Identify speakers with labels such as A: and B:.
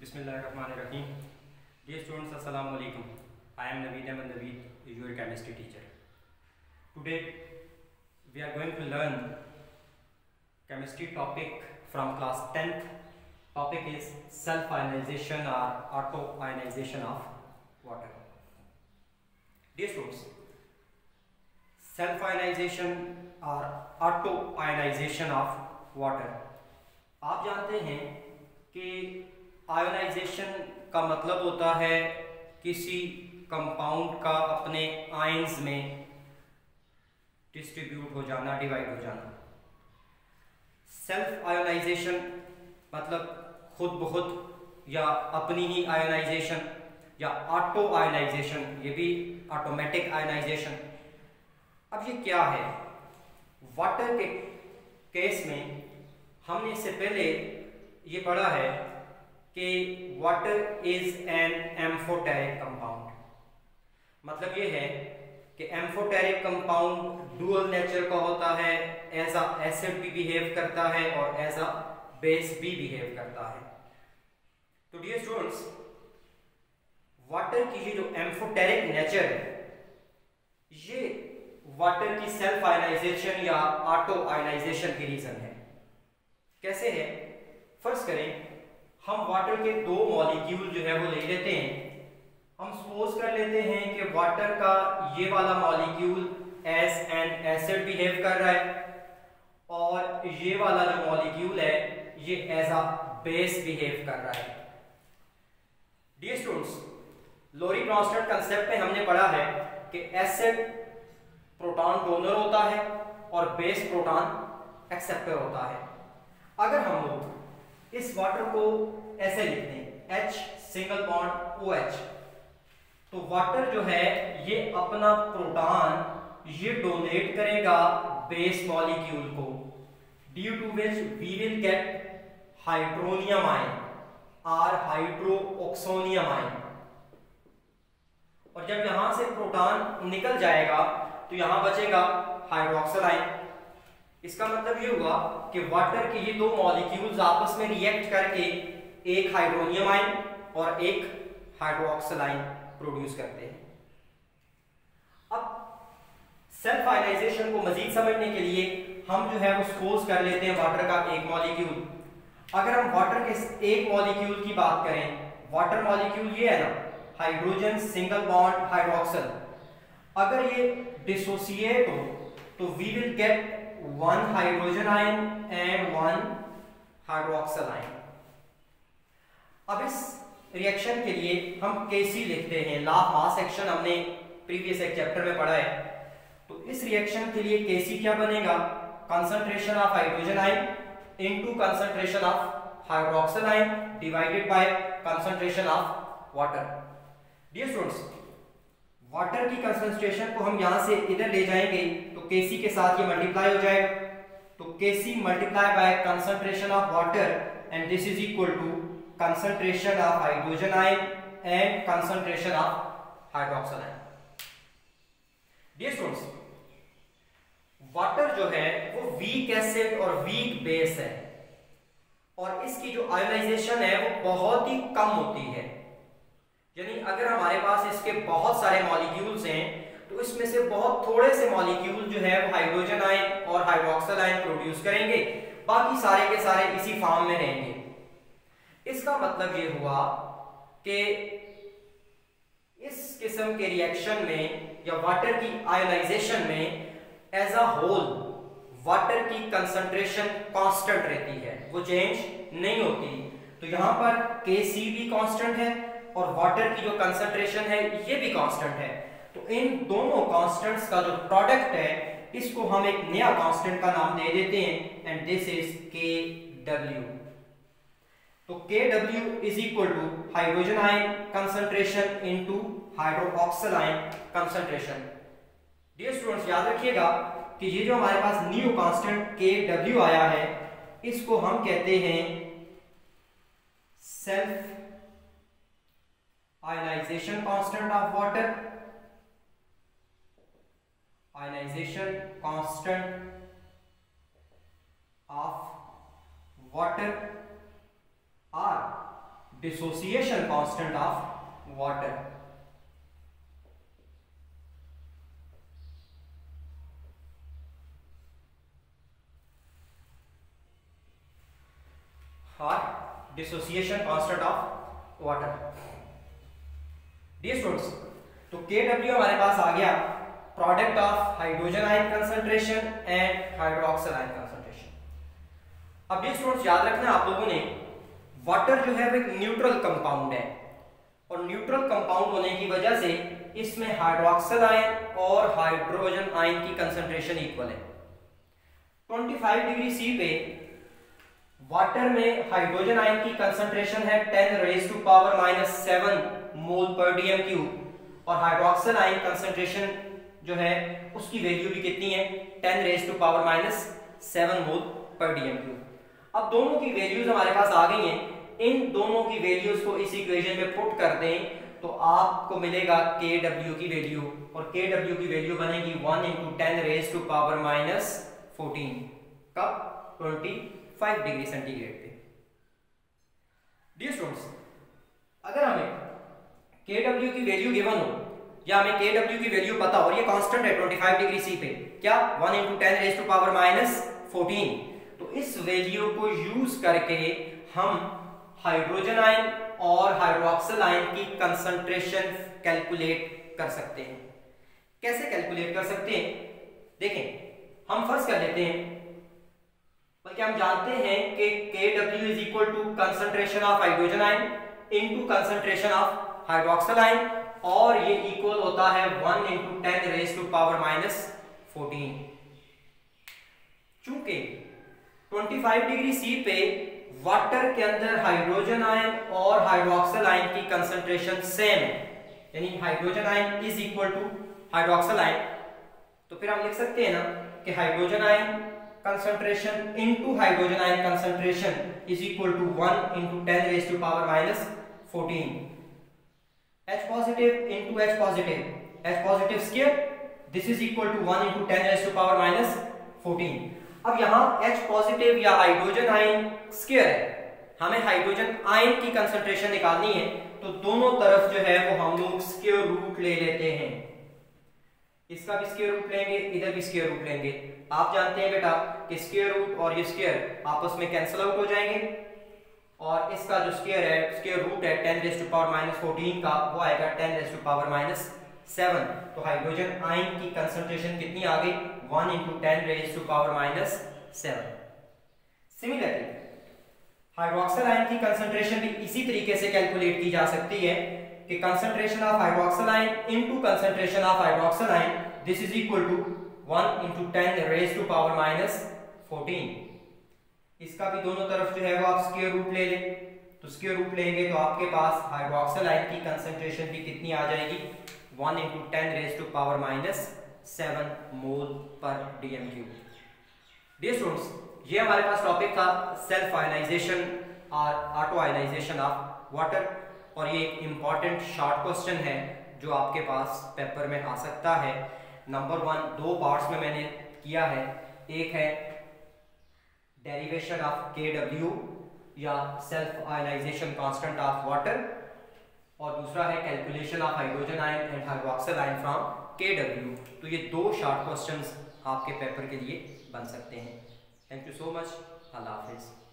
A: Bismillahirrahmanirrahim. Dear students, Assalamu alaikum. I am Naveed Ahmed Naveed, your chemistry teacher. Today we are going to learn chemistry topic from class 10th. Topic is self-ionization or auto-ionization of water. Dear students, self-ionization or auto-ionization of water. आप जानते हैं कि ionisation का मतलब होता है किसी compound का अपने आयंस में डिस्ट्रीब्यूट हो जाना, डिवाइड हो जाना। सेल्फ आयोनाइजेशन मतलब खुद ब खुद या अपनी ही आयोनाइजेशन या ऑटो आयोनाइजेशन, ये भी ऑटोमेटिक आयोनाइजेशन। अब ये क्या है? वाटर के केस में हमने इससे पहले ये पढ़ा है कि water is an amphoteric compound. मतलब ये है कि एम्फोटेरिक कंपाउंड डुअल नेचर का होता है, एज अ एसिड भी बिहेव करता है और एज अ बेस भी बिहेव करता है। तो डियर स्टूडेंट्स, वाटर की ये जो एम्फोटेरिक नेचर है, ये वाटर की सेल्फ आयोनाइजेशन या ऑटो आयोनाइजेशन की रीजन है। कैसे है? फर्स्ट करें, हम वाटर के दो मॉलिक्यूल जो है वो ले लेते हैं। हम सपोज कर लेते हैं कि वाटर का ये वाला molecule as an acid behave कर रहा है और ये वाला जो मॉलिक्यूल है ये एज अ बेस बिहेव कर रहा है। डियर स्टूडेंट्स, लोरी-ब्रॉन्स्टड कंसेप्ट में हमने पढ़ा है कि एसिड प्रोटॉन डोनर होता है और बेस प्रोटॉन एक्सेप्टर होता है। अगर हम लोग इस वाटर को ऐसे लिखते हैं H सिंगल बॉन्ड OH, तो वाटर जो है ये अपना प्रोटॉन ये डोनेट करेगा बेस मॉलिक्यूल को, due to which we will get hydronium ion और हाइड्रोऑक्सोनियम आयन। और जब यहां से प्रोटॉन निकल जाएगा तो यहां बचेगा हाइड्रोक्सिल आयन। इसका मतलब ये हुआ कि वाटर के ये दो मॉलिक्यूल्स आपस में रिएक्ट करके एक हाइड्रोनियम आयन और एक हाइड्रोक्सिल आयन प्रोड्यूस करते हैं। अब सेल्फ आयोनाइजेशन को मजीद समझने के लिए हम जो है वो सपोज कर लेते हैं वाटर का एक मॉलिक्यूल। अगर हम वाटर के एक मॉलिक्यूल की बात करें, वाटर मॉलिक्यूल ये है ना, हाइड्रोजन सिंगल बॉन्ड हाइड्रोक्सिल। अगर ये डिसोसिएट हो तो we will get one hydrogen ion and one hydroxyl ion. अब इस रिएक्शन के लिए हम Kc लिखते हैं। लॉ ऑफ मास एक्शन हमने प्रीवियस एक चैप्टर में पढ़ा है। तो इस रिएक्शन के लिए Kc क्या बनेगा? Concentration of hydrogen ion into concentration of hydroxyl ion divided by concentration of water. Dear students, water की कंसंट्रेशन को हम यहां से इधर ले जाएंगे तो Kc के साथ ये मल्टीप्लाई हो जाएगा। तो Kc multiply by concentration of water and this is equal to concentration of hydrogen ion and concentration of hydroxyl ion. Dear students, water जो है वो वीक एसिड और वीक बेस है और इसकी जो आयोनाइजेशन है वो बहुत ही कम होती है। यानी अगर हमारे पास इसके बहुत सारे मॉलिक्यूल्स हैं तो इसमें से बहुत थोड़े से मॉलिक्यूल जो है वो हाइड्रोजन आयन और हाइड्रोक्सिल आयन प्रोड्यूस करेंगे, बाकी सारे के सारे इसी फॉर्म में रहेंगे। इसका मतलब ये हुआ कि इस किस्म के रिएक्शन में या वाटर की आयोनाइजेशन में एज अ होल वाटर की कंसंट्रेशन कांस्टेंट रहती है, वो चेंज नहीं होती। तो यहां पर Kc भी कांस्टेंट है और वाटर की जो कंसंट्रेशन है ये भी कांस्टेंट है। तो इन दोनों कांस्टेंट्स का जो प्रोडक्ट है इसको हम एक नया कांस्टेंट का नाम दे देते हैं एंड दिस इज Kw। तो Kw is equal to hydrogen ion concentration into hydroxyl ion concentration. Dear students, याद रखिएगा कि ये जो हमारे पास न्यू कांस्टेंट Kw आया है इसको हम कहते हैं self ionization constant of water, ionization constant of water और डिसोसिएशन कांस्टेंट ऑफ वाटर। और dissociation constant of water. Dear students, तो Kw हमारे पास आ गया product of hydrogen ion concentration and hydroxyl ion concentration. अब डियर स्टूडेंट्स याद रखना आप लोगों ने, वाटर जो है वो एक न्यूट्रल कंपाउंड है और न्यूट्रल कंपाउंड होने की वजह से इसमें हाइड्रोक्सिल आयन और हाइड्रोजन आयन की कंसंट्रेशन इक्वल है। 25 डिग्री सी पे वाटर में हाइड्रोजन आयन की कंसंट्रेशन है 10⁻⁻⁷ मोल पर डीएम क्यूब और हाइड्रोक्सिल आयन कंसंट्रेशन जो है उसकी वैल्यू भी कितनी है 10⁻⁷ मोल पर डीएम क्यूब। अब दोनों की वैल्यूज हमारे पास आ गई हैं, इन दोनों की वैल्यूज को इस इक्वेशन में पुट कर दें तो आपको मिलेगा Kw की वैल्यू, और Kw की वैल्यू बनेगी 1 × 10⁻14 कब 25 डिग्री सेंटीग्रेड पे। डियर स्टूडेंट्स, अगर हमें Kw की वैल्यू गिवन हो या हमें Kw की वैल्यू पता हो और ये कांस्टेंट है 25 डिग्री सी पे, क्या 1 × 10⁻14, तो इस वैल्यू को यूज करके हम हाइड्रोजन आयन और हाइड्रोक्सिल आयन की कंसंट्रेशन कैलकुलेट कर सकते हैं। कैसे कैलकुलेट कर सकते हैं? देखें, हम फर्स्ट कर लेते हैं, बल्कि हम जानते हैं कि Kw is equal to concentration of hydrogen ion into concentration of hydroxyl ion, और ये इक्वल होता है 1 × 10⁻14। चूंकि 25 डिग्री सी पे वाटर के अंदर हाइड्रोजन आयन और हाइड्रोक्सिल आयन की कंसंट्रेशन सेम है, यानी hydrogen ion is equal to hydroxyl ion, तो फिर हम लिख सकते हैं ना कि hydrogen ion concentration into hydrogen ion concentration is equal to 1 × 10⁻14। H positive into H positive, H positive square, this is equal to 1 × 10⁻14। अब यहाँ H पॉजिटिव या हाइड्रोजन आयन स्क्वायर है, हमें हाइड्रोजन आयन की कंसंट्रेशन निकालनी है, तो दोनों तरफ जो है वो हम लोग स्क्वायर रूट ले लेते हैं। इसका भी स्क्वायर रूट लेंगे, इधर भी स्क्वायर रूट लेंगे। आप जानते हैं बेटा कि स्क्वायर रूट और ये स्क्वायर आपस में कैंसिल आउट हो जाएंगे, और इसका जो स्क्वायर है, स्क्वायर रूट है 10⁻14 का, वो आएगा 10⁻7। तो हाइड्रोजन आयन की कंसंट्रेशन कितनी आ गई 1 × 10⁻7। सिमिलरली हाइड्रोक्सिल आयन की कंसंट्रेशन भी इसी तरीके से कैलकुलेट की जा सकती है कि concentration of hydroxyl ion into concentration of hydroxyl ion, this is equal to 1 × 10⁻14। इसका भी दोनों तरफ जो है वो आप स्क्वायर रूट ले लें, तो स्क्वायर रूट लेंगे तो आपके पास हाइड्रोक्सिल आयन की कंसंट्रेशन भी कितनी आ जाएगी 1 × 10⁻7 मोल पर डीएम क्यूब। डियर स्टूडेंट्स, ये हमारे पास टॉपिक था सेल्फ आयनाइजेशन और ऑटो आयनाइजेशन ऑफ वाटर, और ये एक इंपॉर्टेंट शॉर्ट क्वेश्चन है जो आपके पास पेपर में आ सकता है। नंबर 1 दो पार्ट्स में मैंने किया है, एक है डेरिवेशन ऑफ Kw या self ionization constant of water, और दूसरा है calculation of hydrogen ion and hydroxyl ion from Kw। तो ये दो शॉर्ट क्वेश्चंस आपके पेपर के लिए बन सकते हैं। Thank you so much. अल्लाह हाफिज़।